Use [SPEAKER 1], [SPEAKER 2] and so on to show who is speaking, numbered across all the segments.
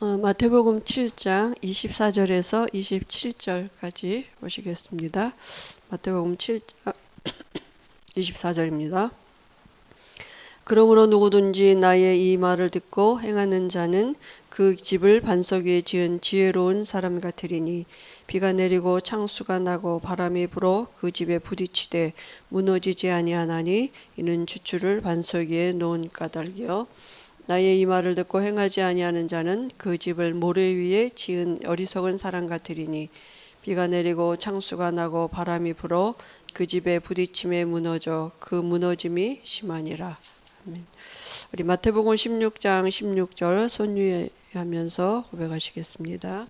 [SPEAKER 1] 마태복음 7장 24절에서 27절까지 보시겠습니다. 마태복음 7장 24절입니다. 그러므로 누구든지 나의 이 말을 듣고 행하는 자는 그 집을 반석 위에 지은 지혜로운 사람 같으리니 비가 내리고 창수가 나고 바람이 불어 그 집에 부딪히되 무너지지 아니하나니 이는 주추를 반석 위에 놓은 까닭이요 나의 이 말을 듣고 행하지 아니하는 자는 그 집을 모래 위에 지은 어리석은 사람 같으리니 비가 내리고 창수가 나고 바람이 불어 그 집에 부딪힘에 무너져 그 무너짐이 심하니라. 아멘. 우리 마태복음 16장 16절 손유하면서 고백하시겠습니다.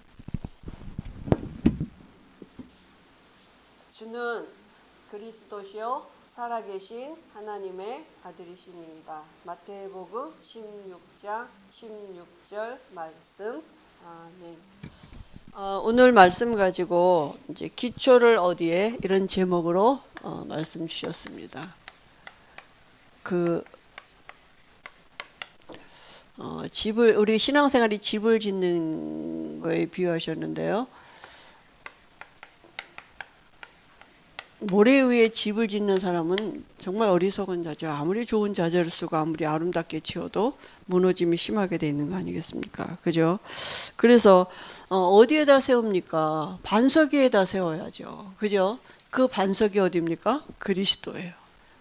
[SPEAKER 1] 주는 그리스도시요 살아계신 하나님의 아들이시니이다. 마태복음 16장 16절 말씀. 아멘. 오늘 말씀 가지고 이제 기초를 어디에 이런 제목으로 말씀 주셨습니다. 집을 우리 신앙생활이 집을 짓는 거에 비유하셨는데요. 모래 위에 집을 짓는 사람은 정말 어리석은 자죠. 아무리 좋은 자재를 쓰고 아무리 아름답게 지어도 무너짐이 심하게 돼 있는 거 아니겠습니까? 그죠? 그래서 어디에다 세웁니까? 반석 위에다 세워야죠. 그죠? 그 반석이 어디입니까? 그리스도예요.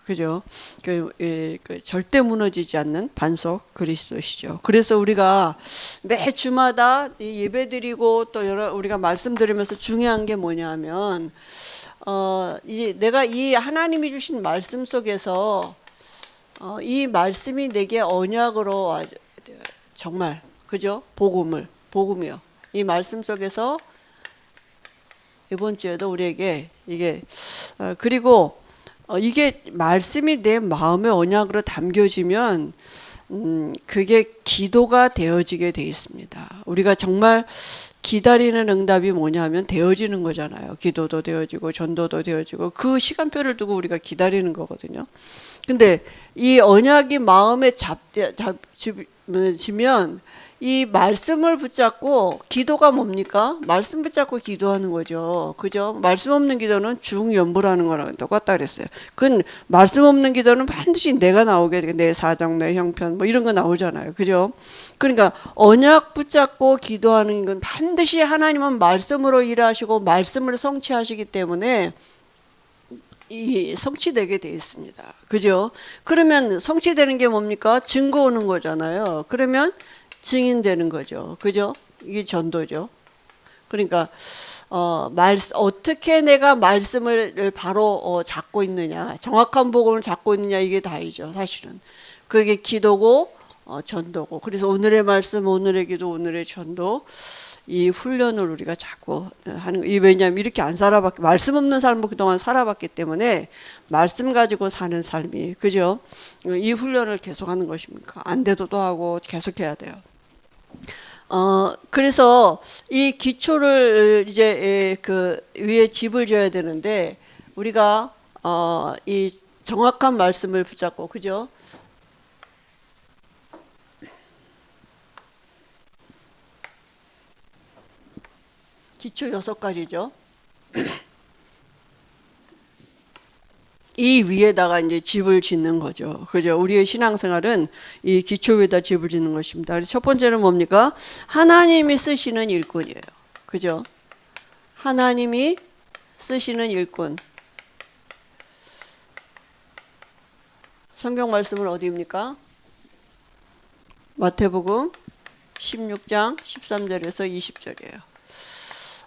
[SPEAKER 1] 그죠? 절대 무너지지 않는 반석 그리스도시죠. 그래서 우리가 매 주마다 예배드리고 또 우리가 말씀드리면서 중요한 게 뭐냐면 이제 내가 이 하나님이 주신 말씀 속에서 이 말씀이 내게 언약으로 정말 그죠? 복음이요. 이 말씀 속에서 이번 주에도 우리에게 이게 그리고 이게 말씀이 내 마음의 언약으로 담겨지면 그게 기도가 되어지게 돼 있습니다. 우리가 정말 기다리는 응답이 뭐냐면 되어지는 거잖아요. 기도도 되어지고 전도도 되어지고 그 시간표를 두고 우리가 기다리는 거거든요. 근데 이 언약이 마음에 잡히면 이 말씀을 붙잡고 기도가 뭡니까? 말씀 붙잡고 기도하는 거죠. 그죠? 말씀 없는 기도는 중연부라는 거랑 똑같다 그랬어요. 그건 말씀 없는 기도는 반드시 내가 나오게 돼. 내 사정, 내 형편 뭐 이런 거 나오잖아요. 그죠? 그러니까 언약 붙잡고 기도하는 건 반드시 하나님은 말씀으로 일하시고 말씀을 성취하시기 때문에 이 성취되게 돼 있습니다. 그죠? 그러면 성취되는 게 뭡니까? 증거 오는 거잖아요. 그러면 증인되는 거죠. 그죠? 이게 전도죠. 그러니까 어떻게 내가 말씀을 바로 잡고 있느냐, 정확한 복음을 잡고 있느냐 이게 다이죠. 사실은 그게 기도고 전도고. 그래서 오늘의 말씀, 오늘의 기도, 오늘의 전도 이 훈련을 우리가 자꾸 하는 거. 왜냐하면 이렇게 안 살아봤기, 말씀 없는 삶을 그동안 살아봤기 때문에 말씀 가지고 사는 삶이 그죠? 이 훈련을 계속하는 것입니까? 안 돼도 또 하고 계속해야 돼요. 그래서 이 기초를 이제 그 위에 집을 지어야 되는데 우리가 이 정확한 말씀을 붙잡고 그죠? 기초 6가지죠. 이 위에다가 이제 집을 짓는 거죠. 그죠? 우리의 신앙생활은 이 기초 위에다 집을 짓는 것입니다. 첫 번째는 뭡니까? 하나님이 쓰시는 일꾼이에요. 그죠? 하나님이 쓰시는 일꾼. 성경 말씀은 어디입니까? 마태복음 16장 13절에서 20절이에요.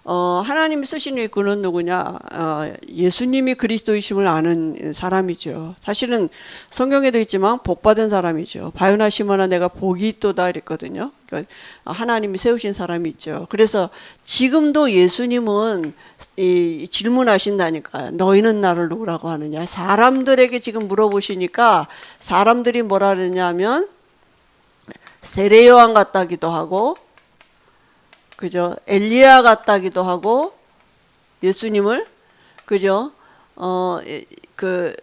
[SPEAKER 1] 하나님이 쓰신 일꾼은 누구냐? 예수님이 그리스도이심을 아는 사람이죠. 사실은 성경에도 있지만 복받은 사람이죠. 바요나 시몬아 내가 복이 있도다 이랬거든요. 그러니까 하나님이 세우신 사람이 있죠. 그래서 지금도 예수님은 질문하신다니까요. 너희는 나를 누구라고 하느냐? 사람들에게 지금 물어보시니까 사람들이 뭐라 그러냐면 세례 요한 같다기도 하고 그죠? 엘리야 같다기도 하고 예수님을 그죠? 그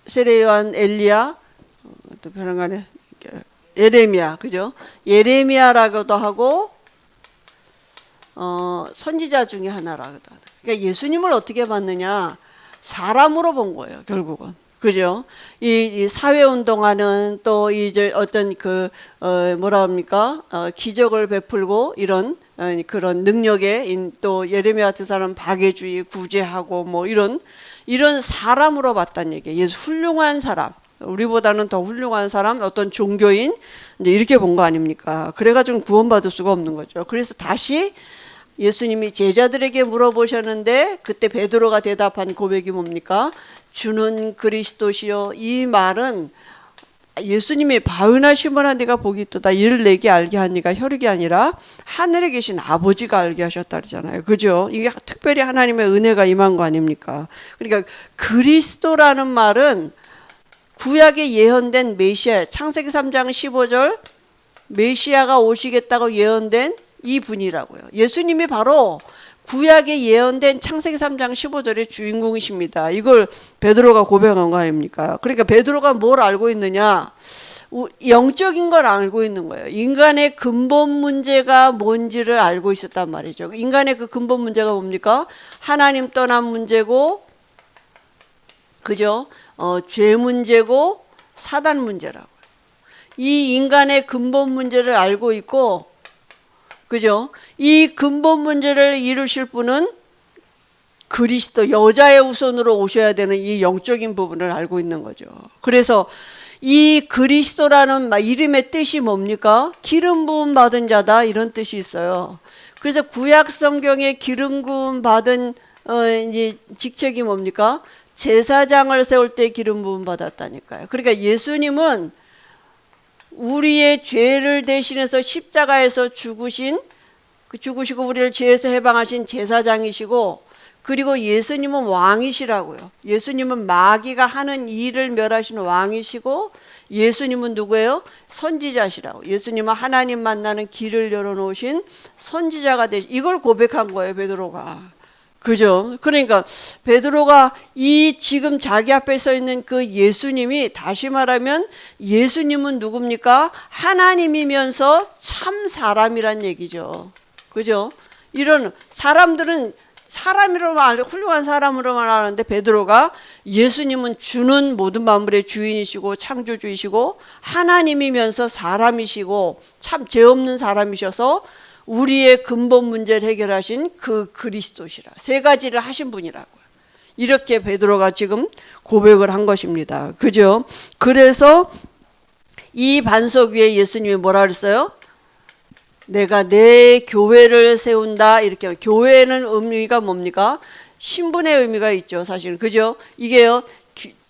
[SPEAKER 1] 세례 요한 엘리야 또 변한간에 예레미야, 그죠? 예레미야라고도 하고 선지자 중에 하나라고도 하다. 그러니까 예수님을 어떻게 봤느냐? 사람으로 본 거예요, 결국은. 그죠? 이 사회 운동하는 또 이제 어떤 뭐라 합니까? 기적을 베풀고 이런 그런 능력에 또 예레미야 같은 사람 박애주의 구제하고 뭐 이런 사람으로 봤다는 얘기예요. 예수 훌륭한 사람. 우리보다는 더 훌륭한 사람, 어떤 종교인 이제 이렇게 본 거 아닙니까? 그래가지고 구원받을 수가 없는 거죠. 그래서 다시 예수님이 제자들에게 물어보셨는데 그때 베드로가 대답한 고백이 뭡니까? 주는 그리스도시요. 이 말은 예수님이 바위나 시몬아 네가 복이 있도다 이를 내게 알게 한 이가 혈육이 아니라 하늘에 계신 아버지가 알게 하셨다 그러잖아요. 그죠? 이게 특별히 하나님의 은혜가 임한 거 아닙니까? 그러니까 그리스도라는 말은 구약에 예언된 메시아, 창세기 3장 15절 메시아가 오시겠다고 예언된 이 분이라고요. 예수님이 바로 구약에 예언된 창세기 3장 15절의 주인공이십니다. 이걸 베드로가 고백한 거 아닙니까? 그러니까 베드로가 뭘 알고 있느냐? 영적인 걸 알고 있는 거예요. 인간의 근본 문제가 뭔지를 알고 있었단 말이죠. 인간의 그 근본 문제가 뭡니까? 하나님 떠난 문제고, 그죠? 죄 문제고 사단 문제라고요. 이 인간의 근본 문제를 알고 있고, 그죠? 이 근본 문제를 이루실 분은 그리스도, 여자의 후손으로 오셔야 되는 이 영적인 부분을 알고 있는 거죠. 그래서 이 그리스도라는 이름의 뜻이 뭡니까? 기름 부음 받은 자다 이런 뜻이 있어요. 그래서 구약 성경에 기름 부음 받은 이제 직책이 뭡니까? 제사장을 세울 때 기름 부음 받았다니까요. 그러니까 예수님은 우리의 죄를 대신해서 십자가에서 죽으시고 우리를 죄에서 해방하신 제사장이시고, 그리고 예수님은 왕이시라고요. 예수님은 마귀가 하는 일을 멸하시는 왕이시고, 예수님은 누구예요? 선지자시라고. 예수님은 하나님 만나는 길을 열어놓으신 선지자가 이걸 고백한 거예요, 베드로가. 그죠? 그러니까 베드로가 이 지금 자기 앞에 서 있는 그 예수님이, 다시 말하면 예수님은 누굽니까? 하나님이면서 참 사람이란 얘기죠. 그죠? 이런 사람들은 사람으로만 훌륭한 사람으로만 아는데, 베드로가 예수님은 주는 모든 만물의 주인이시고 창조주이시고 하나님이면서 사람이시고 참 죄 없는 사람이셔서 우리의 근본 문제를 해결하신 그 그리스도시라, 세 가지를 하신 분이라고요. 이렇게 베드로가 지금 고백을 한 것입니다. 그죠? 그래서 이 반석 위에 예수님이 뭐라 그랬어요? 내가 내 교회를 세운다. 이렇게. 교회는 의미가 뭡니까? 신분의 의미가 있죠, 사실. 그죠? 이게요,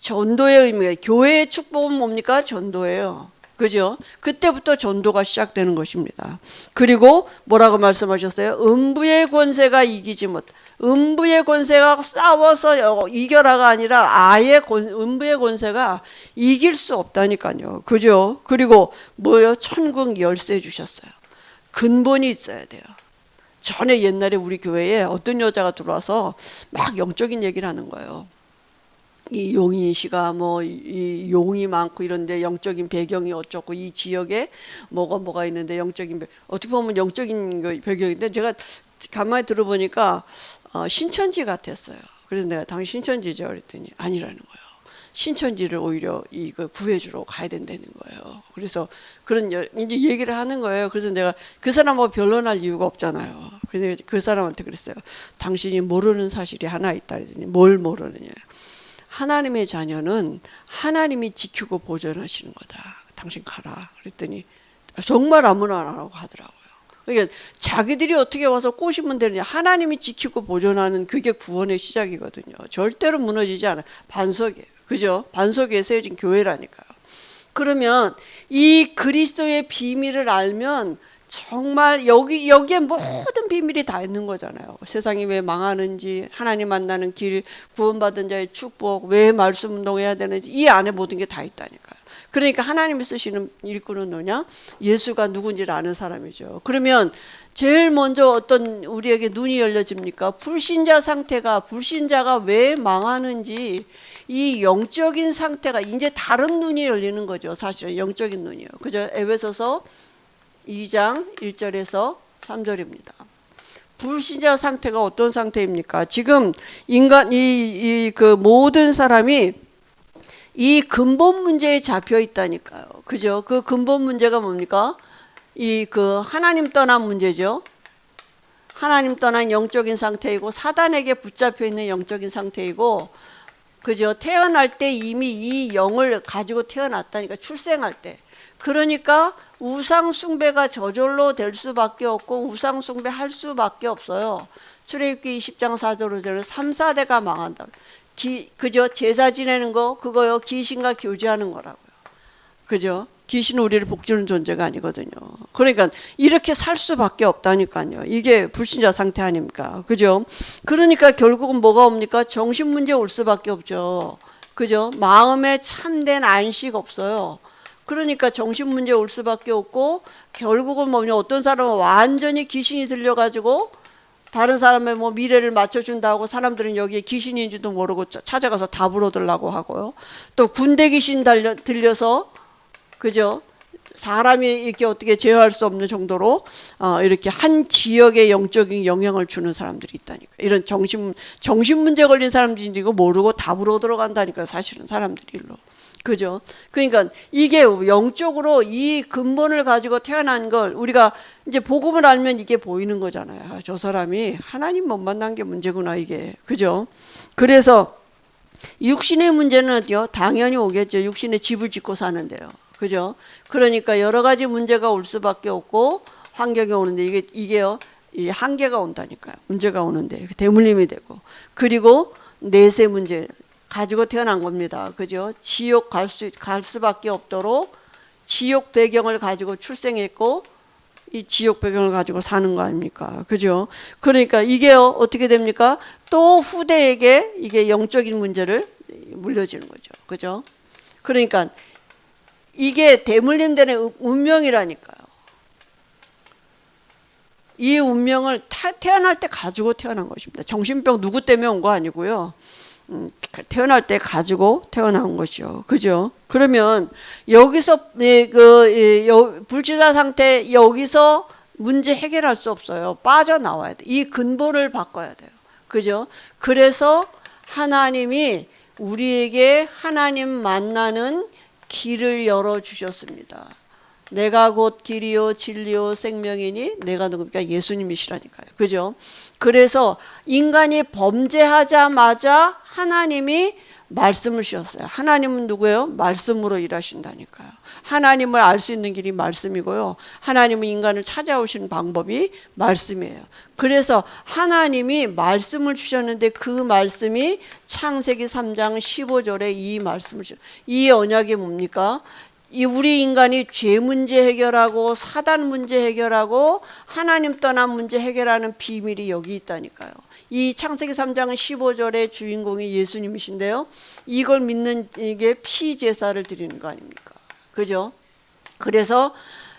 [SPEAKER 1] 전도의 의미가, 교회의 축복은 뭡니까? 전도예요. 그죠? 그때부터 전도가 시작되는 것입니다. 그리고 뭐라고 말씀하셨어요? 음부의 권세가 이기지 못. 음부의 권세가 싸워서 이겨라가 아니라 아예 음부의 권세가 이길 수 없다니까요. 그죠? 그리고 뭐요? 천국 열쇠 주셨어요. 근본이 있어야 돼요. 전에 옛날에 우리 교회에 어떤 여자가 들어와서 막 영적인 얘기를 하는 거예요. 이 용인 씨가 이 용이 많고 이런데 영적인 배경이 어쩌고, 이 지역에 뭐가 있는데 영적인 어떻게 보면 영적인 배경인데, 제가 가만히 들어보니까 신천지 같았어요. 그래서 내가 당신 신천지죠 그랬더니 아니라는 거예요. 신천지를 오히려 이거 구해주러 가야 된다는 거예요. 그래서 그런 이제 얘기를 하는 거예요. 그래서 내가 그 사람하고 변론할 이유가 없잖아요. 그래서 그 사람한테 그랬어요. 당신이 모르는 사실이 하나 있다 그랬더니 뭘 모르느냐. 하나님의 자녀는 하나님이 지키고 보존하시는 거다. 당신 가라. 그랬더니 정말 아무나 안 하라고 하더라고요. 그러니까 자기들이 어떻게 와서 꼬시면 되느냐. 하나님이 지키고 보존하는 그게 구원의 시작이거든요. 절대로 무너지지 않아요. 반석이에요. 그죠? 반석 위에 세워진 교회라니까요. 그러면 이 그리스도의 비밀을 알면 정말 여기에 모든 비밀이 다 있는 거잖아요. 세상이 왜 망하는지, 하나님 만나는 길, 구원받은 자의 축복, 왜 말씀 운동해야 되는지, 이 안에 모든 게 다 있다니까요. 그러니까 하나님이 쓰시는 일꾼은 누구냐? 예수가 누군지를 아는 사람이죠. 그러면 제일 먼저 어떤 우리에게 눈이 열려집니까? 불신자 상태가, 불신자가 왜 망하는지 이 영적인 상태가 이제 다른 눈이 열리는 거죠. 사실은 영적인 눈이요. 그죠? 에베소서 2장 1절에서 3절입니다. 불신자 상태가 어떤 상태입니까? 지금 인간 그 모든 사람이 이 근본 문제에 잡혀 있다니까요. 그죠? 그 근본 문제가 뭡니까? 이 그 하나님 떠난 문제죠. 하나님 떠난 영적인 상태이고 사단에게 붙잡혀 있는 영적인 상태이고, 그죠? 태어날 때 이미 이 영을 가지고 태어났다니까, 출생할 때. 그러니까 우상 숭배가 저절로 될 수밖에 없고 우상 숭배할 수밖에 없어요. 출애굽기 20장 4절로 3, 4대가 망한다. 그죠? 제사 지내는 거 그거요. 귀신과 교제하는 거라고요. 그죠? 귀신은 우리를 복주는 존재가 아니거든요. 그러니까 이렇게 살 수밖에 없다니까요. 이게 불신자 상태 아닙니까? 그죠? 그러니까 결국은 뭐가 옵니까? 정신 문제 올 수밖에 없죠. 그죠? 마음에 참된 안식 없어요. 그러니까 정신 문제 올 수밖에 없고, 결국은 뭐냐, 어떤 사람은 완전히 귀신이 들려가지고 다른 사람의 뭐 미래를 맞춰준다고 사람들은 여기에 귀신인지도 모르고 찾아가서 답을 얻으려고 하고요. 또 군대 귀신 들려서, 그죠? 사람이 이렇게 어떻게 제어할 수 없는 정도로 이렇게 한 지역에 영적인 영향을 주는 사람들이 있다니까. 이런 정신 문제 걸린 사람들이 이거 모르고 답을 얻으러 간다니까, 사실은 사람들이 일로. 그죠? 그러니까 이게 영적으로 이 근본을 가지고 태어난 걸 우리가 이제 복음을 알면 이게 보이는 거잖아요. 저 사람이 하나님 못 만난 게 문제구나, 이게. 그죠? 그래서 육신의 문제는 어때요? 당연히 오겠죠. 육신의 집을 짓고 사는데요. 그죠? 그러니까 여러 가지 문제가 올 수밖에 없고 환경이 오는데 이게요. 이 한계가 온다니까요. 문제가 오는데 대물림이 되고, 그리고 내세 문제 가지고 태어난 겁니다. 그죠? 지옥 갈 수밖에 없도록 지옥 배경을 가지고 출생했고 이 지옥 배경을 가지고 사는 거 아닙니까? 그죠? 그러니까 이게요, 어떻게 됩니까? 또 후대에게 이게 영적인 문제를 물려지는 거죠. 그죠? 그러니까 이게 대물림되는 운명이라니까요. 이 운명을 태어날 때 가지고 태어난 것입니다. 정신병 누구 때문에 온 거 아니고요. 태어날 때 가지고 태어난 것이죠. 그죠? 그러면 여기서 불치자 상태 여기서 문제 해결할 수 없어요. 빠져나와야 돼. 이 근본을 바꿔야 돼요. 그죠? 그래서 하나님이 우리에게 하나님 만나는 길을 열어주셨습니다. 내가 곧 길이요 진리요 생명이니 내가 누굽니까? 예수님이시라니까요. 그죠? 그래서 인간이 범죄하자마자 하나님이 말씀을 주셨어요. 하나님은 누구예요? 말씀으로 일하신다니까요. 하나님을 알 수 있는 길이 말씀이고요. 하나님은 인간을 찾아오시는 방법이 말씀이에요. 그래서 하나님이 말씀을 주셨는데 그 말씀이 창세기 3장 15절에 이 말씀을 주셨어요. 이 언약이 뭡니까? 이 우리 인간이 죄 문제 해결하고 사단 문제 해결하고 하나님 떠난 문제 해결하는 비밀이 여기 있다니까요. 이 창세기 3장 15절의 주인공이 예수님이신데요. 이걸 믿는 이게 피제사를 드리는 거 아닙니까? 그죠? 그래서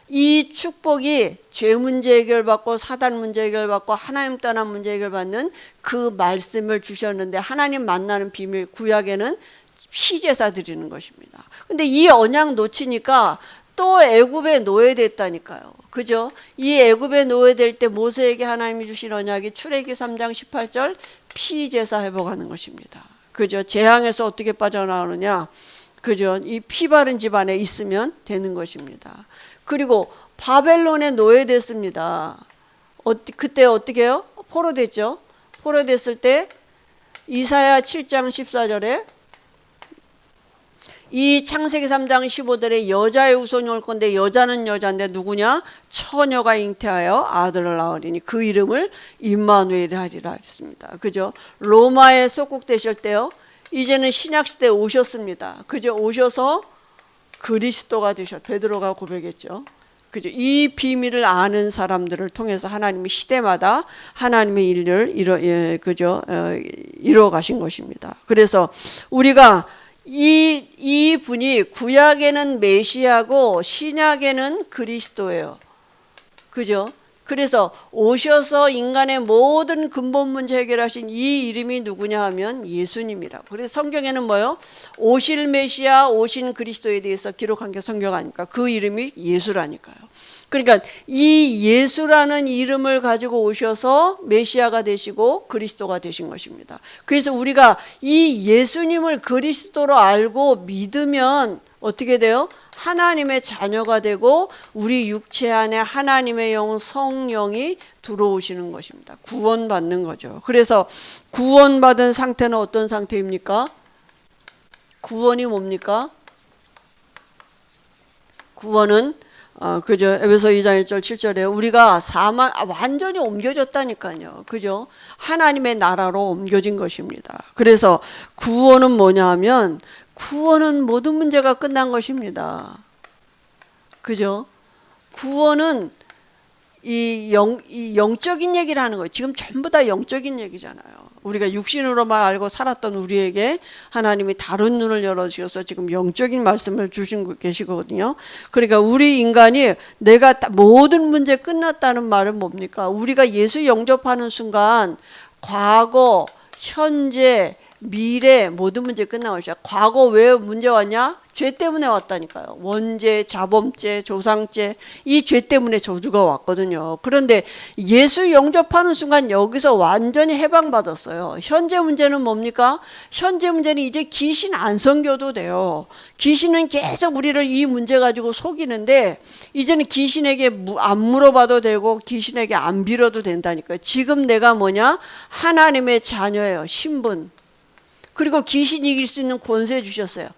[SPEAKER 1] 이 축복이 죄 문제 해결받고 사단 문제 해결받고 하나님 떠난 문제 해결받는 그 말씀을 주셨는데, 하나님 만나는 비밀 구약에는 피제사 드리는 것입니다. 근데 이 언약 놓치니까 또 애굽에 노예됐다니까요. 그죠? 이 애굽에 노예될 때 모세에게 하나님이 주신 언약이 출애굽기 3장 18절 피제사 회복하는 것입니다. 그죠? 재앙에서 어떻게 빠져나오느냐? 그죠? 이 피 바른 집안에 있으면 되는 것입니다. 그리고 바벨론에 노예됐습니다. 그때 어떻게 해요? 포로됐죠? 포로됐을 때 이사야 7장 14절에 이 창세기 3장 15절에 여자의 후손이 올 건데, 여자는 여자인데 누구냐? 처녀가 잉태하여 아들을 낳으리니 그 이름을 임마누엘 하리라 했습니다. 그죠? 로마에 속국되실 때요, 이제는 신약시대에 오셨습니다. 그죠? 오셔서 그리스도가 되셔. 베드로가 고백했죠. 그죠? 이 비밀을 아는 사람들을 통해서 하나님이 시대마다 하나님의 일을 이루어 가신 것입니다. 그래서 우리가 이 분이 구약에는 메시아고 신약에는 그리스도예요. 그죠? 그래서 오셔서 인간의 모든 근본 문제 해결하신 이 이름이 누구냐 하면 예수님이라고. 그래서 성경에는 뭐요? 오실 메시아, 오신 그리스도에 대해서 기록한 게 성경 아닙니까? 그 이름이 예수라니까요. 그러니까 이 예수라는 이름을 가지고 오셔서 메시아가 되시고 그리스도가 되신 것입니다. 그래서 우리가 이 예수님을 그리스도로 알고 믿으면 어떻게 돼요? 하나님의 자녀가 되고 우리 육체 안에 하나님의 영 성령이 들어오시는 것입니다. 구원받는 거죠. 그래서 구원받은 상태는 어떤 상태입니까? 구원이 뭡니까? 구원은 그죠? 에베소 2장 1절 7절에 우리가 완전히 옮겨졌다니까요. 그죠? 하나님의 나라로 옮겨진 것입니다. 그래서 구원은 뭐냐 하면 구원은 모든 문제가 끝난 것입니다. 그죠? 구원은 이 영적인 얘기를 하는 거예요. 지금 전부 다 영적인 얘기잖아요. 우리가 육신으로만 알고 살았던 우리에게 하나님이 다른 눈을 열어주셔서 지금 영적인 말씀을 주신 계시거든요. 그러니까 우리 인간이 내가 모든 문제 끝났다는 말은 뭡니까? 우리가 예수 영접하는 순간 과거, 현재, 미래 모든 문제 끝난 것이야. 과거 왜 문제 왔냐? 죄 때문에 왔다니까요. 원죄, 자범죄, 조상죄, 이 죄 때문에 저주가 왔거든요. 그런데 예수 영접하는 순간 여기서 완전히 해방받았어요. 현재 문제는 뭡니까? 현재 문제는 이제 귀신 안 섬겨도 돼요. 귀신은 계속 우리를 이 문제 가지고 속이는데 이제는 귀신에게 안 물어봐도 되고 귀신에게 안 빌어도 된다니까요. 지금 내가 뭐냐? 하나님의 자녀예요. 신분. 그리고 귀신 이길 수 있는 권세 주셨어요.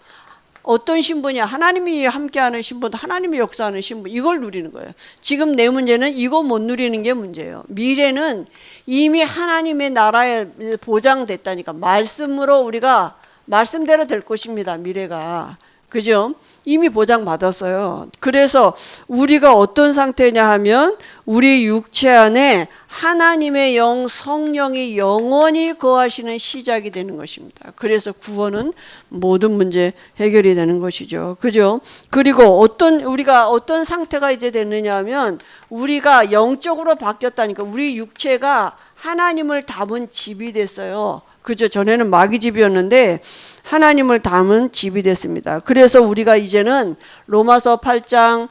[SPEAKER 1] 어떤 신분이야? 하나님이 함께하는 신분, 하나님이 역사하는 신분, 이걸 누리는 거예요. 지금 내 문제는 이거 못 누리는 게 문제예요. 미래는 이미 하나님의 나라에 보장됐다니까. 말씀으로 우리가 말씀대로 될 것입니다. 미래가. 그죠? 이미 보장받았어요. 그래서 우리가 어떤 상태냐 하면 우리 육체 안에 하나님의 영 성령이 영원히 거하시는 시작이 되는 것입니다. 그래서 구원은 모든 문제 해결이 되는 것이죠. 그죠? 그리고 우리가 어떤 상태가 이제 됐느냐 하면 우리가 영적으로 바뀌었다니까. 우리 육체가 하나님을 담은 집이 됐어요. 그죠? 전에는 마귀 집이었는데 하나님을 담은 집이 됐습니다. 그래서 우리가 이제는 로마서 8장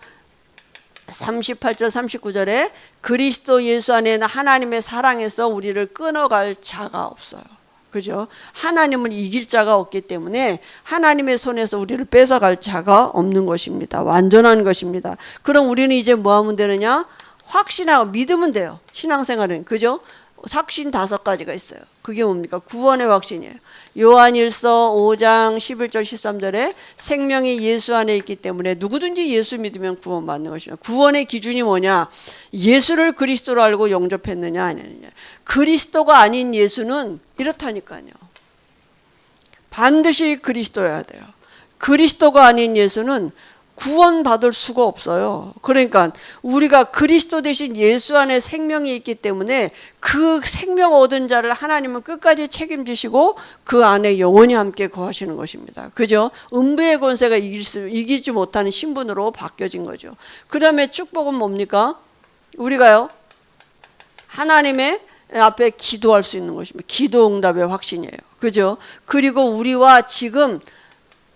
[SPEAKER 1] 38절 39절에 그리스도 예수 안에는 하나님의 사랑에서 우리를 끊어갈 자가 없어요. 그죠? 하나님을 이길 자가 없기 때문에 하나님의 손에서 우리를 뺏어갈 자가 없는 것입니다. 완전한 것입니다. 그럼 우리는 이제 뭐 하면 되느냐? 확신하고 믿으면 돼요. 신앙생활은. 그죠? 확신 5가지가 있어요. 그게 뭡니까? 구원의 확신이에요. 요한일서 5장 11절 13절에 생명이 예수 안에 있기 때문에 누구든지 예수 믿으면 구원받는 것입니다. 구원의 기준이 뭐냐? 예수를 그리스도로 알고 영접했느냐 아니느냐. 그리스도가 아닌 예수는 이렇다니까요. 반드시 그리스도여야 돼요. 그리스도가 아닌 예수는 구원받을 수가 없어요. 그러니까 우리가 그리스도 대신 예수 안에 생명이 있기 때문에 그 생명 얻은 자를 하나님은 끝까지 책임지시고 그 안에 영원히 함께 거하시는 것입니다. 그죠? 음부의 권세가 이기지 못하는 신분으로 바뀌어진 거죠. 그 다음에 축복은 뭡니까? 우리가요 하나님의 앞에 기도할 수 있는 것입니다. 기도 응답의 확신이에요. 그죠? 그리고 우리와 지금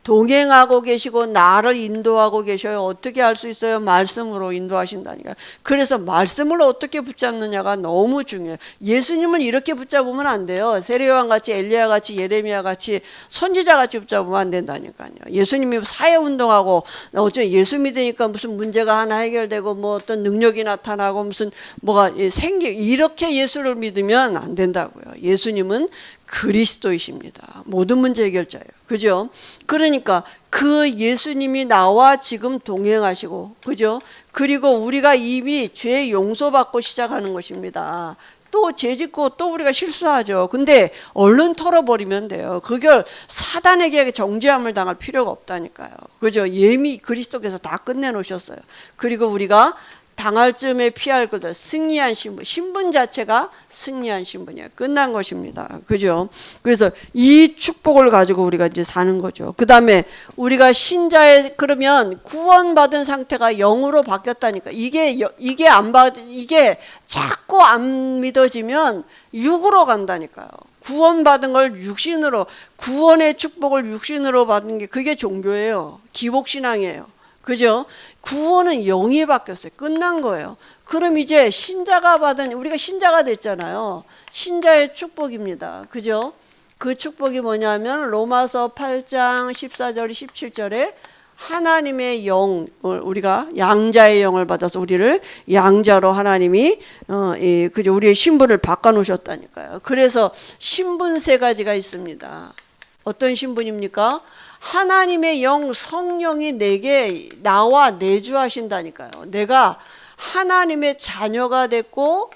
[SPEAKER 1] 동행하고 계시고 나를 인도하고 계셔요. 어떻게 할 수 있어요? 말씀으로 인도하신다니까요. 그래서 말씀을 어떻게 붙잡느냐가 너무 중요해요. 예수님을 이렇게 붙잡으면 안 돼요. 세례요한 같이 엘리야 같이 예레미야 같이 선지자 같이 붙잡으면 안 된다니까요. 예수님이 사회운동하고 어쩌 예수 믿으니까 무슨 문제가 하나 해결되고 뭐 어떤 능력이 나타나고 무슨 뭐가 이렇게 예수를 믿으면 안 된다고요. 예수님은 그리스도이십니다. 모든 문제 해결자예요. 그죠? 그러니까 그 예수님이 나와 지금 동행하시고, 그죠? 그리고 우리가 이미 죄 용서받고 시작하는 것입니다. 또 죄 짓고 또 우리가 실수하죠. 근데 얼른 털어버리면 돼요. 그걸 사단에게 정죄함을 당할 필요가 없다니까요. 그죠? 예미 그리스도께서 다 끝내놓으셨어요. 그리고 우리가 당할 즈음에 피할 것을 승리한 신분, 신분 자체가 승리한 신분이에요. 끝난 것입니다. 그죠? 그래서 이 축복을 가지고 우리가 이제 사는 거죠. 그 다음에 우리가 신자의, 그러면 구원받은 상태가 영으로 바뀌었다니까. 이게 자꾸 안 믿어지면 육으로 간다니까요. 구원받은 걸 육신으로, 구원의 축복을 육신으로 받은 게 그게 종교예요. 기복신앙이에요. 그죠? 구원은 영이 바뀌었어요. 끝난 거예요. 그럼 이제 신자가 받은, 우리가 신자가 됐잖아요. 신자의 축복입니다. 그죠? 그 축복이 뭐냐면 로마서 8장 14절 17절에 하나님의 영을, 우리가 양자의 영을 받아서 우리를 양자로 하나님이 그죠, 우리의 신분을 바꿔 놓으셨다니까요. 그래서 신분 세 가지가 있습니다. 어떤 신분입니까? 하나님의 영, 성령이 내게, 나와 내주하신다니까요. 내가 하나님의 자녀가 됐고,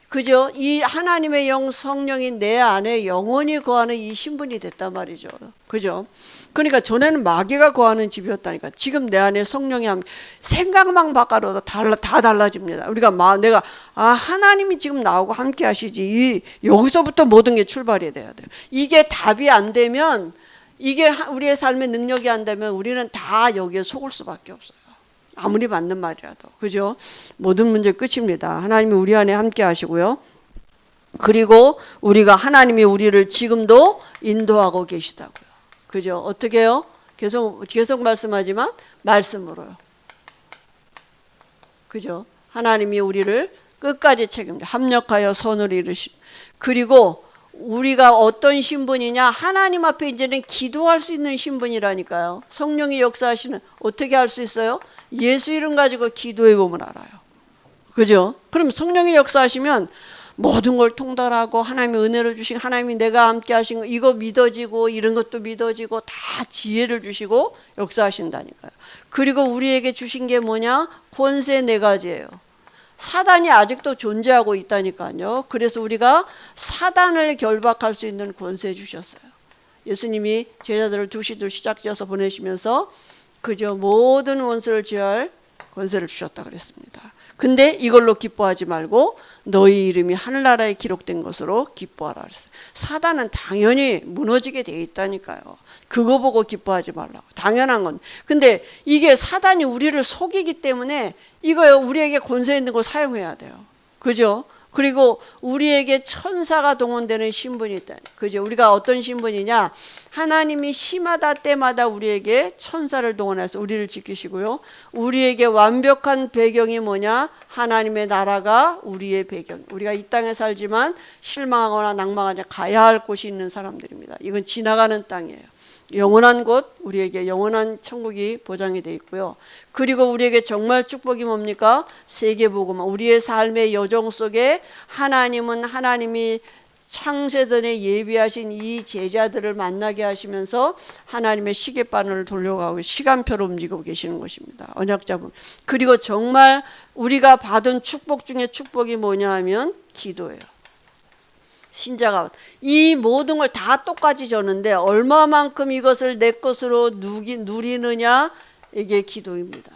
[SPEAKER 1] 그죠? 이 하나님의 영, 성령이 내 안에 영원히 거하는 이 신분이 됐단 말이죠. 그죠? 그러니까 전에는 마귀가 거하는 집이었다니까. 지금 내 안에 성령이 생각만 바꿔도 다 달라집니다. 우리가 내가 하나님이 지금 나하고 함께 하시지. 여기서부터 모든 게 출발이 돼야 돼요. 이게 답이 안 되면, 이게 우리의 삶의 능력이 안 되면 우리는 다 여기에 속을 수밖에 없어요. 아무리 맞는 말이라도. 그죠? 모든 문제 끝입니다. 하나님이 우리 안에 함께 하시고요. 그리고 우리가, 하나님이 우리를 지금도 인도하고 계시다고요. 그죠? 어떻게 해요? 계속 말씀하지만 말씀으로요. 그죠? 하나님이 우리를 끝까지 책임져 합력하여 선을 이루시. 그리고 우리가 어떤 신분이냐? 하나님 앞에 이제는 기도할 수 있는 신분이라니까요. 성령이 역사하시는, 어떻게 할 수 있어요? 예수 이름 가지고 기도해 보면 알아요. 그죠? 그럼 성령이 역사하시면 모든 걸 통달하고, 하나님의 은혜를 주신, 하나님이 내가 함께 하신 거, 이거 믿어지고, 이런 것도 믿어지고, 다 지혜를 주시고 역사하신다니까요. 그리고 우리에게 주신 게 뭐냐? 권세 네 가지예요. 사단이 아직도 존재하고 있다니까요. 그래서 우리가 사단을 결박할 수 있는 권세 주셨어요. 예수님이 제자들을 두시 짝지어서 보내시면서 그저 모든 원수를 제할 권세를 주셨다 그랬습니다. 근데 이걸로 기뻐하지 말고 너희 이름이 하늘나라에 기록된 것으로 기뻐하라 그랬어요. 사단은 당연히 무너지게 돼 있다니까요. 그거 보고 기뻐하지 말라고. 당연한 건. 근데 이게 사단이 우리를 속이기 때문에 이거 우리에게 권세 있는 거 사용해야 돼요. 그죠? 그리고 우리에게 천사가 동원되는 신분이 있다. 그죠? 우리가 어떤 신분이냐? 하나님이 시마다 때마다 우리에게 천사를 동원해서 우리를 지키시고요. 우리에게 완벽한 배경이 뭐냐? 하나님의 나라가 우리의 배경. 우리가 이 땅에 살지만 실망하거나 낭망하지 가야 할 곳이 있는 사람들입니다. 이건 지나가는 땅이에요. 영원한 곳, 우리에게 영원한 천국이 보장이 되어 있고요. 그리고 우리에게 정말 축복이 뭡니까? 세계복음, 우리의 삶의 여정 속에 하나님은 하나님이 창세전에 예비하신 이 제자들을 만나게 하시면서 하나님의 시계바늘을 돌려가고 시간표를 움직이고 계시는 것입니다. 언약자분. 그리고 정말 우리가 받은 축복 중에 축복이 뭐냐 하면 기도예요. 신자가 이 모든 걸 다 똑같이 줬는데 얼마만큼 이것을 내 것으로 누리느냐, 이게 기도입니다.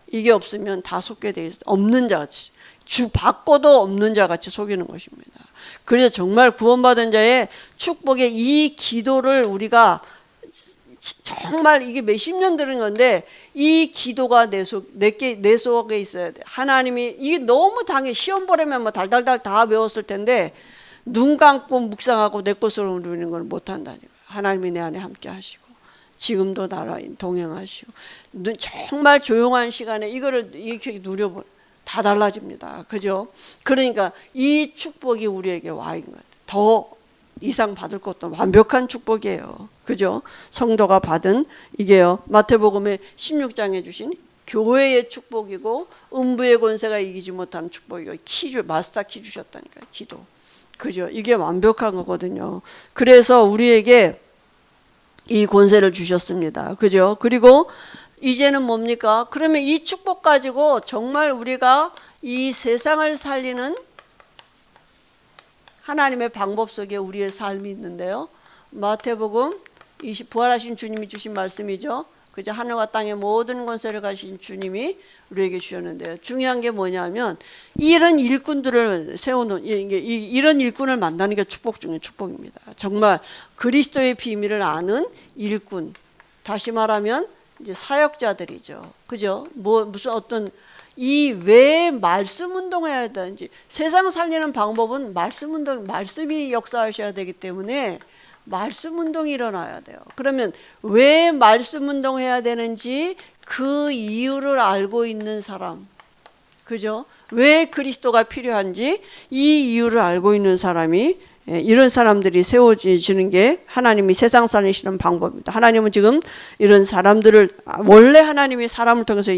[SPEAKER 1] 이게 없으면 다 속게 돼 있어요. 없는 자같이, 받고도 없는 자같이 속이는 것입니다. 그래서 정말 구원받은 자의 축복의 이 기도를 우리가 정말, 이게 몇십 년 들은 건데 이 기도가 내 속에 있어야 돼. 하나님이, 이게 너무 당연히 시험 보려면 뭐 달달달 다 배웠을 텐데 눈 감고 묵상하고 내 것으로 누리는 걸 못한다니까. 하나님이 내 안에 함께 하시고 지금도 나랑 동행하시고 정말 조용한 시간에 이거를 이렇게 누려보, 다 달라집니다. 그죠? 그러니까 이 축복이 우리에게 와 있는 것 같아요. 더 이상 받을 것도 완벽한 축복이에요. 그죠? 성도가 받은 이게요. 마태복음의 16장에 주신 교회의 축복이고 음부의 권세가 이기지 못하는 축복이고 마스터 키 주셨다니까요. 기도. 그죠? 이게 완벽한 거거든요. 그래서 우리에게 이 권세를 주셨습니다. 그죠? 그리고 이제는 뭡니까? 그러면 이 축복 가지고 정말 우리가 이 세상을 살리는 하나님의 방법 속에 우리의 삶이 있는데요. 마태복음 부활하신 주님이 주신 말씀이죠. 그저 하늘과 땅의 모든 권세를 가신 주님이 우리에게 주셨는데요. 중요한 게 뭐냐면 이런 일꾼들을 세우는 이런 일꾼을 만나는 게 축복 중에 축복입니다. 정말 그리스도의 비밀을 아는 일꾼. 다시 말하면 이제 사역자들이죠. 그죠? 무슨 어떤 이 왜 말씀 운동해야 되는지 세상 살리는 방법은 말씀 운동, 말씀이 역사하셔야 되기 때문에 말씀 운동이 일어나야 돼요. 그러면 왜 말씀 운동해야 되는지 그 이유를 알고 있는 사람, 그죠? 왜 그리스도가 필요한지 이 이유를 알고 있는 사람이, 이런 사람들이 세워지는 게 하나님이 세상 살리시는 방법입니다. 하나님은 지금 이런 사람들을, 원래 하나님이 사람을 통해서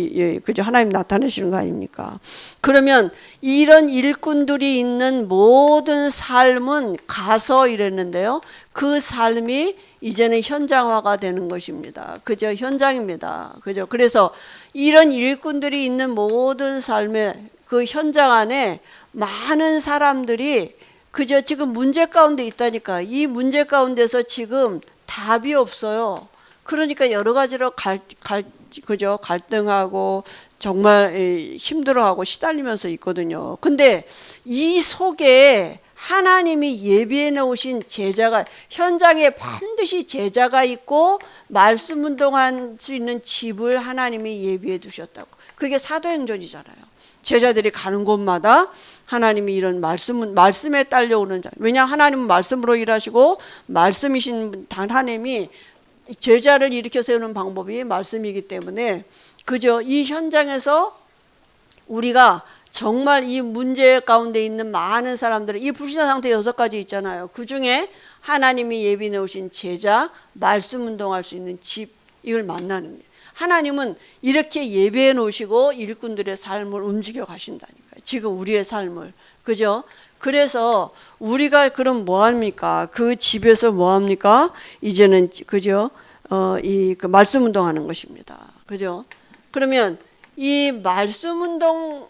[SPEAKER 1] 그죠? 하나님 나타내시는 거 아닙니까? 그러면 이런 일꾼들이 있는 모든 삶은 가서 이랬는데요. 그 삶이 이제는 현장화가 되는 것입니다. 그죠? 현장입니다. 그죠? 그래서 이런 일꾼들이 있는 모든 삶의 그 현장 안에 많은 사람들이 그저 지금 문제 가운데 있다니까. 이 문제 가운데서 지금 답이 없어요. 그러니까 여러 가지로 그죠? 갈등하고 정말 힘들어하고 시달리면서 있거든요. 근데 이 속에 하나님이 예비해 놓으신 제자가, 현장에 반드시 제자가 있고 말씀 운동할 수 있는 집을 하나님이 예비해 두셨다고. 그게 사도행전이잖아요. 제자들이 가는 곳마다 하나님이 이런 말씀에 딸려오는 자. 왜냐 하나님은 말씀으로 일하시고 말씀이신 단 하나님이 제자를 일으켜 세우는 방법이 말씀이기 때문에 그저 이 현장에서 우리가 정말 이 문제 가운데 있는 많은 사람들은 이 불신앙 상태 6가지 있잖아요. 그 중에 하나님이 예비해 놓으신 제자, 말씀 운동할 수 있는 집, 이걸 만나는 거예요. 하나님은 이렇게 예배해 놓으시고 일꾼들의 삶을 움직여 가신다니까요. 지금 우리의 삶을. 그죠? 그래서 우리가 그럼 뭐 합니까? 그 집에서 뭐 합니까? 이제는 그죠? 그 말씀 운동하는 것입니다. 그죠? 그러면 이 말씀 운동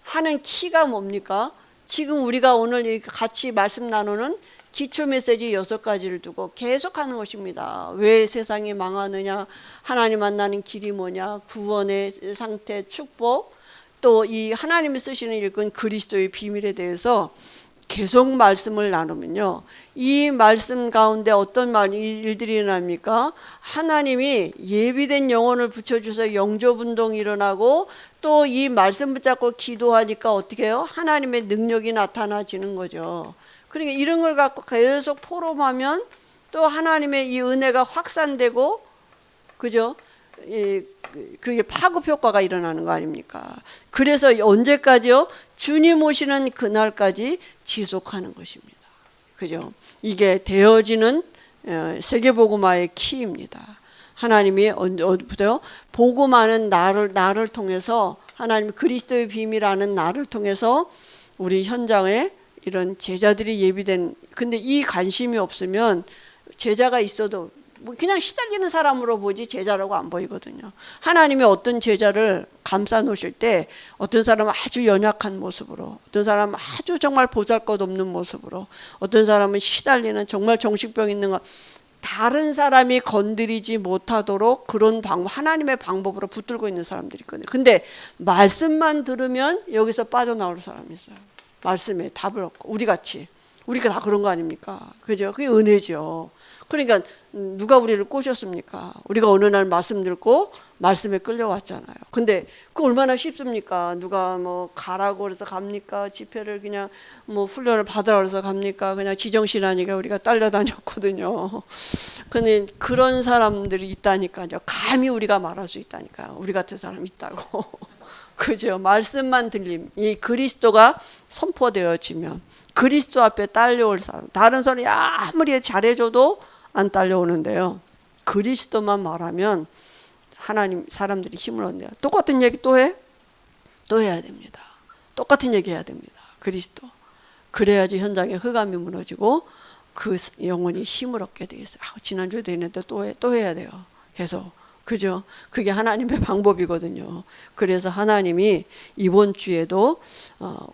[SPEAKER 1] 하는 키가 뭡니까? 지금 우리가 오늘 같이 말씀 나누는 기초 메시지 6가지를 두고 계속하는 것입니다. 왜 세상이 망하느냐, 하나님 만나는 길이 뭐냐, 구원의 상태, 축복, 또 이 하나님이 쓰시는 일꾼 그리스도의 비밀에 대해서 계속 말씀을 나누면요, 이 말씀 가운데 어떤 일들이 일어납니까? 하나님이 예비된 영혼을 붙여주셔서 영접운동이 일어나고 또 이 말씀 붙잡고 기도하니까 어떻게 해요? 하나님의 능력이 나타나지는 거죠. 그러니까 이런 걸 갖고 계속 포럼하면 또 하나님의 이 은혜가 확산되고, 그죠? 그게 파급 효과가 일어나는 거 아닙니까? 그래서 언제까지요? 주님 오시는 그날까지 지속하는 것입니다. 그죠? 이게 되어지는 세계복음화의 키입니다. 하나님이 어디부터요? 복음하는 나를 통해서, 하나님 그리스도의 비밀하는 나를 통해서 우리 현장에 이런 제자들이 예비된, 근데 이 관심이 없으면 제자가 있어도 뭐 그냥 시달리는 사람으로 보지 제자라고 안 보이거든요. 하나님이 어떤 제자를 감싸 놓으실 때 어떤 사람은 아주 연약한 모습으로, 어떤 사람은 아주 정말 보잘것없는 모습으로, 어떤 사람은 시달리는 정말 정신병 있는 거, 다른 사람이 건드리지 못하도록 그런 하나님의 방법으로 붙들고 있는 사람들이 있거든요. 근데 말씀만 들으면 여기서 빠져나올 사람이 있어요. 말씀에 답을 얻고, 우리가 다 그런 거 아닙니까? 그죠? 그게 은혜죠. 그러니까 누가 우리를 꼬셨습니까? 우리가 어느 날 말씀 듣고 말씀에 끌려왔잖아요. 근데 그 얼마나 쉽습니까? 누가 뭐 가라고 그래서 갑니까? 집회를 그냥 뭐 훈련을 받으라 그래서 갑니까? 그냥 지정신하니까 우리가 딸려다녔거든요. 근데 그런 사람들이 있다니까요. 감히 우리가 말할 수 있다니까요. 우리 같은 사람 있다고. 그죠? 말씀만 들림, 이 그리스도가 선포되어지면 그리스도 앞에 딸려올 사람, 다른 사람이 아무리 잘해줘도 안 딸려오는데요, 그리스도만 말하면 하나님 사람들이 힘을 얻네요. 똑같은 얘기 또 해? 또 해야 됩니다. 똑같은 얘기 해야 됩니다. 그리스도. 그래야지 현장에 흑암이 무너지고 그 영혼이 힘을 얻게 돼 있어요. 지난주에도 했는데 또 해야 돼요. 계속. 그죠? 그게 하나님의 방법이거든요. 그래서 하나님이 이번 주에도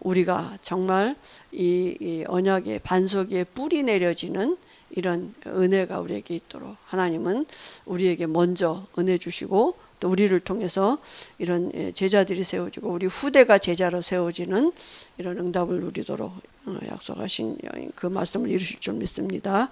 [SPEAKER 1] 우리가 정말 이 언약의 반석 위에 뿌리 내려지는 이런 은혜가 우리에게 있도록 하나님은 우리에게 먼저 은혜 주시고 또 우리를 통해서 이런 제자들이 세워지고 우리 후대가 제자로 세워지는 이런 응답을 누리도록 약속하신 그 말씀을 이루실 줄 믿습니다.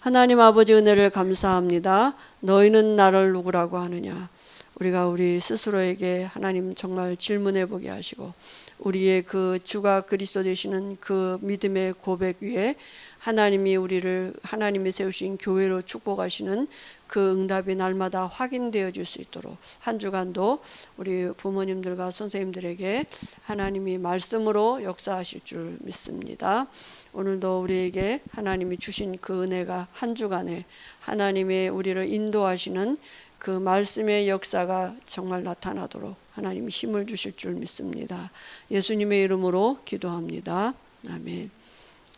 [SPEAKER 1] 하나님 아버지 은혜를 감사합니다. 너희는 나를 누구라고 하느냐. 우리가 우리 스스로에게 하나님 정말 질문해 보게 하시고 우리의 그 주가 그리스도 되시는 그 믿음의 고백 위에 하나님이 우리를 하나님이 세우신 교회로 축복하시는 그 응답이 날마다 확인되어질 수 있도록 한 주간도 우리 부모님들과 선생님들에게 하나님이 말씀으로 역사하실 줄 믿습니다. 오늘도 우리에게 하나님이 주신 그 은혜가 한 주간에 하나님의 우리를 인도하시는 그 말씀의 역사가 정말 나타나도록 하나님이 힘을 주실 줄 믿습니다. 예수님의 이름으로 기도합니다. 아멘.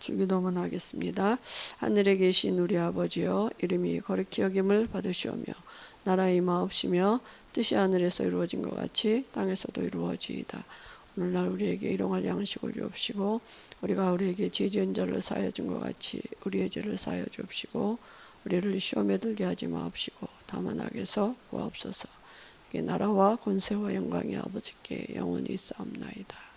[SPEAKER 1] 주기도문 하겠습니다. 하늘에 계신 우리 아버지여 이름이 거룩히 여김을 받으시오며 나라의 임하옵시며 뜻이 하늘에서 이루어진 것 같이 땅에서도 이루어지이다. 오늘날 우리에게 일용할 양식을 주옵시고 우리가 우리에게 죄 지은 자를 사하여 준 것 같이 우리의 죄를 사하여 주옵시고 우리를 시험에 들게 하지 마옵시고 다만 악에서 구하옵소서. 이게 나라와 권세와 영광이 아버지께 영원히 있사옵나이다.